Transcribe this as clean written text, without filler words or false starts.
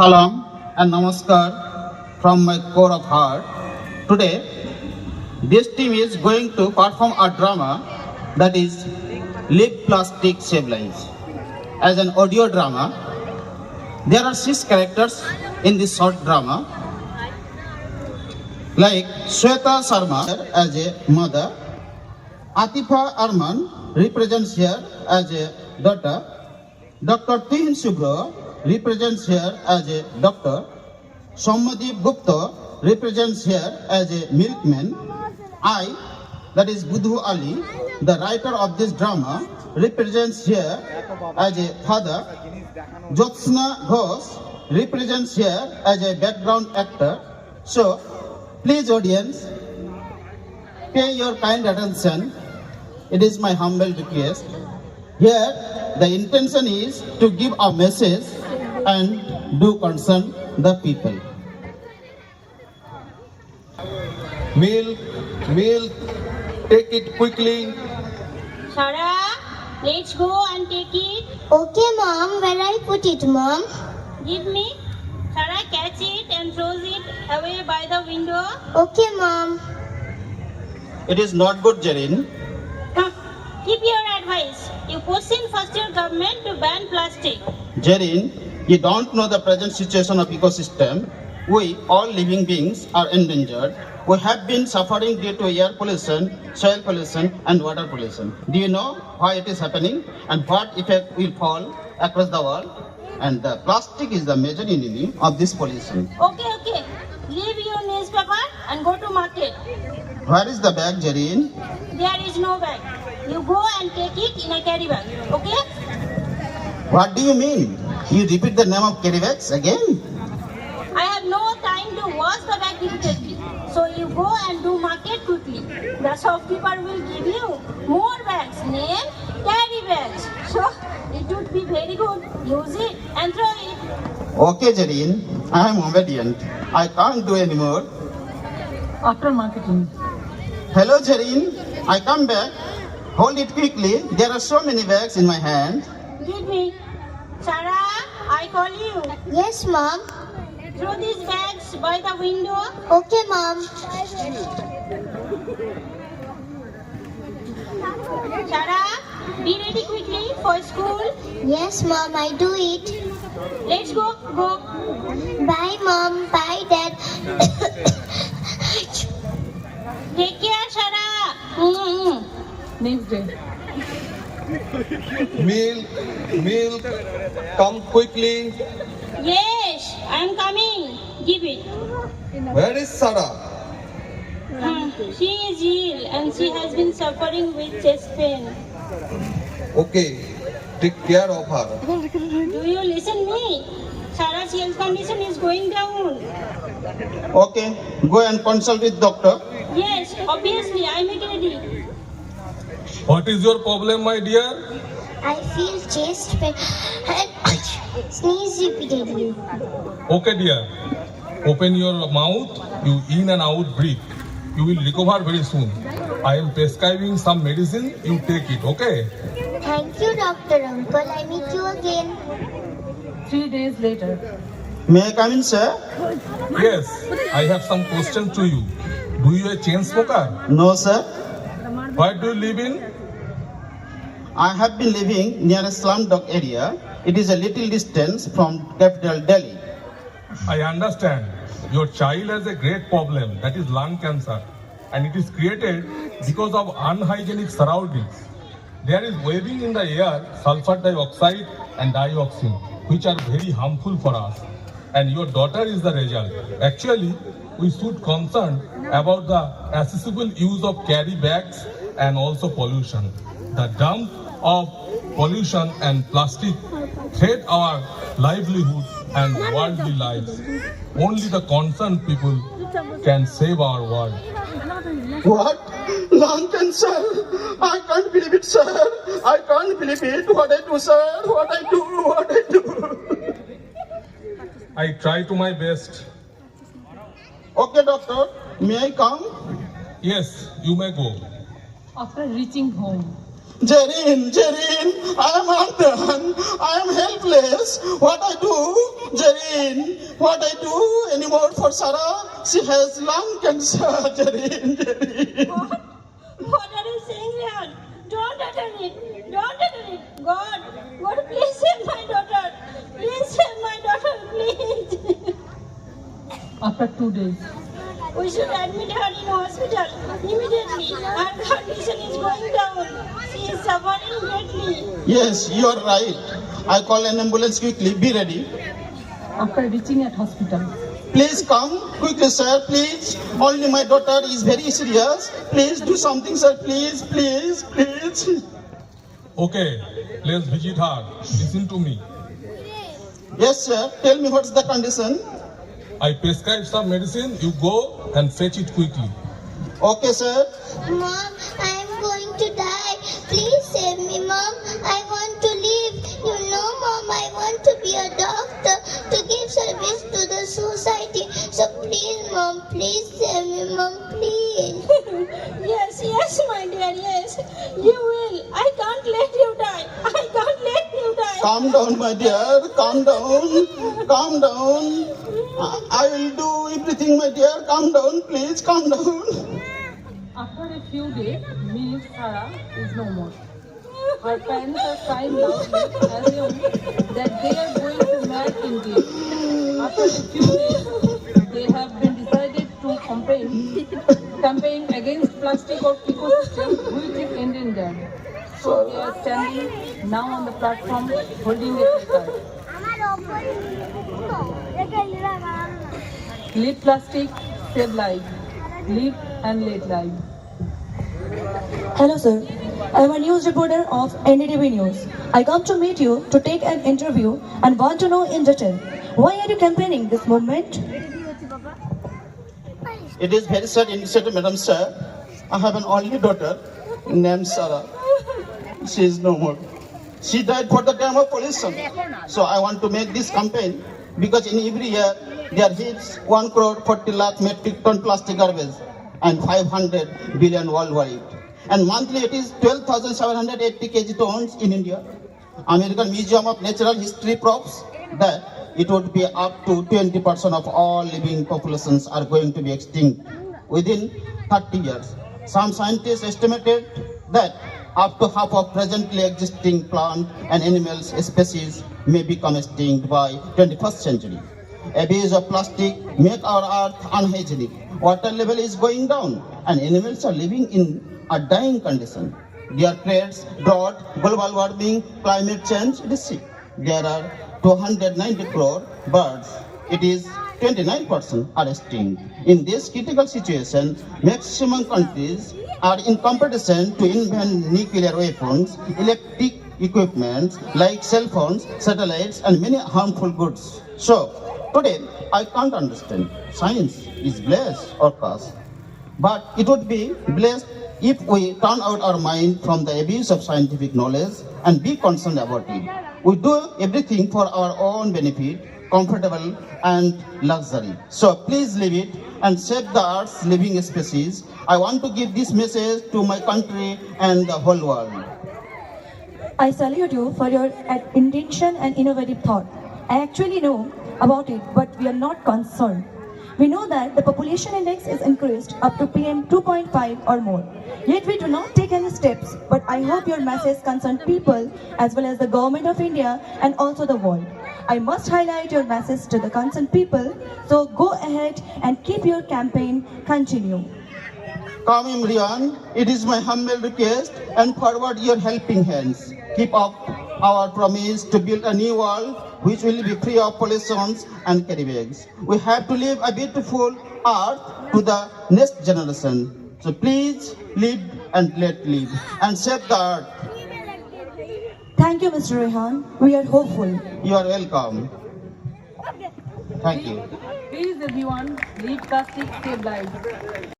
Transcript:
Salam and Namaskar from my core of heart. Today, this team is going to perform a drama that is Leave Plastic Save Lives. As an audio drama, there are 6 characters in this short drama, like Shweta Sharma as a mother, Atifa Arman represents here as a daughter, Dr. Tihin Subro represents here as a doctor, Sommadeep Gupta represents here as a milkman, I, that is Budhu Ali, the writer of this drama, represents here as a father, Jyotsna Ghosh represents here as a background actor. So, please audience, pay your kind attention. It is my humble request. Here, the intention is to give a message and do concern the people. Milk, take it quickly. Sarah, let's go and take it. Okay, Mom. Where I put it, Mom? Give me. Sarah, catch it and throws it away by the window. Okay, Mom. It is not good, Jarin. Keep your advice. You question first your government to ban plastic. Jarin, you don't know the present situation of ecosystem. We, all living beings, are endangered. We have been suffering due to air pollution, soil pollution, and water pollution. Do you know why it is happening and what effect will fall across the world? And the plastic is the major enemy of this pollution. Okay. Leave your newspaper and go to market. Where is the bag, Jarin? There is no bag. You go and take it in a carry bag. Okay? What do you mean? You repeat the name of carry bags again? I have no time to wash the bag repeatedly. So you go and do market quickly. The shopkeeper will give you more bags named carry bags. So it would be very good. Use it and throw it. Okay, Jarin, I am obedient. I can't do anymore. After marketing. Hello, Jarin. I come back. Hold it quickly. There are so many bags in my hand. Give me. Sarah, I call you. Yes, Mom. Throw these bags by the window. Okay, Mom. Sarah, be ready quickly for school. Yes, Mom. I do it. Let's go. Bye, Mom. Bye, Dad. Take care, Sarah. Next day. Milk, come quickly. Yes, I am coming. Give it. Where is Sarah? She is ill and she has been suffering with chest pain. Okay, take care of her. Do you listen me? Sarah's health condition is going down. Okay, go and consult with doctor. Yes, obviously, I make ready. What is your problem, my dear? I feel chest pain and sneeze repeatedly. Okay, dear. Open your mouth, you in and out breathe. You will recover very soon. I am prescribing some medicine, you take it, okay? Thank you, Dr. Uncle. I meet you again. 3 days later. May I come in, sir? Yes, I have some questions to you. Do you a chain smoker? No, sir. Where do you live in? I have been living near a slum-dog area. It is a little distance from capital Delhi. I understand. Your child has a great problem, that is lung cancer. And it is created because of unhygienic surroundings. There is waving in the air sulfur dioxide and dioxin, which are very harmful for us. And your daughter is the result. Actually, we should concern about the accessible use of carry bags and also pollution. The dump of pollution and plastic threat our livelihood and worldly lives. Only the concerned people can save our world. What? Lung cancer? I can't believe it, sir. I can't believe it. What I do, sir? What I do? I try to my best. Okay, doctor. May I come? Yes, you may go. After reaching home, Jerin, I am undone. I am helpless. What I do, Jerin? What I do anymore for Sarah? She has lung cancer, Jerin. What are you saying, Rehan? Don't utter it. Don't utter it. God, please save my daughter. Please save my daughter, please. After 2 days. We should admit her in hospital immediately. Her condition is going down. She is suffering greatly. Yes, you are right. I call an ambulance quickly. Be ready. After reaching at hospital. Please come quickly, sir. Please. Only my daughter is very serious. Please do something, sir. Please. Okay, let's visit her. Listen to me. Yes, sir. Tell me what's the condition. I prescribe some medicine. You go and fetch it quickly. Okay, sir. Mom, I am going to die. Please save me, Mom. I want to live. You know, Mom, I want to be a doctor to give service to the society. So please, Mom, please save me, Mom, please. Yes, my dear, yes. You will. I can't let you die. I can't let you die. Calm down, my dear. Calm down. I will do everything, my dear. Calm down, please. Calm down. After a few days, Miss Sarah is no more. Her parents are crying loudly, assume that they are going to mad indeed. After a few days, they have been decided to campaign against plastic or ecosystem which is endangered. So they are standing now on the platform holding a placard. Leave plastic, save life. Live and let life. Hello sir, I am a news reporter of NDTV News. I come to meet you to take an interview and want to know in detail, why are you campaigning this movement? It is very sad initiative, Madam Sir. I have an only daughter named Sarah. She is no more. She died for the crime of pollution. So I want to make this campaign because in every year there hits 1 crore 40 lakh metric ton plastic garbage and 500 billion worldwide. And monthly it is 12,780 kg tons in India. American Museum of Natural History proves that it would be up to 20% of all living populations are going to be extinct within 30 years. Some scientists estimated that up to half of presently existing plant and animal species may become extinct by 21st century. Abuse of plastic make our earth unhygienic. Water level is going down and animals are living in a dying condition. There are threats, drought, global warming, climate change, etc. There are 290 crore birds. It is 29% are extinct. In this critical situation, maximum countries are in competition to invent nuclear weapons, electric equipment like cell phones, satellites, and many harmful goods. So, today, I can't understand. Science is blessed or cursed. But it would be blessed if we turn out our mind from the abuse of scientific knowledge and be concerned about it. We do everything for our own benefit, comfortable and luxury. So please leave it and save the Earth's living species. I want to give this message to my country and the whole world. I salute you for your intention and innovative thought. I actually know about it, but we are not concerned. We know that the population index is increased up to PM 2.5 or more. Yet we do not take any steps, but I hope your message concerns people as well as the government of India and also the world. I must highlight your message to the concerned people, so go ahead and keep your campaign continue. Come Imran, it is my humble request and forward your helping hands. Keep up our promise to build a new world which will be free of pollutions and carry bags. We have to leave a beautiful earth to the next generation. So please live and let live and save the earth. Thank you, Mr. Rehan. We are hopeful. You are welcome. Thank you. Please everyone, leave plastic, save lives.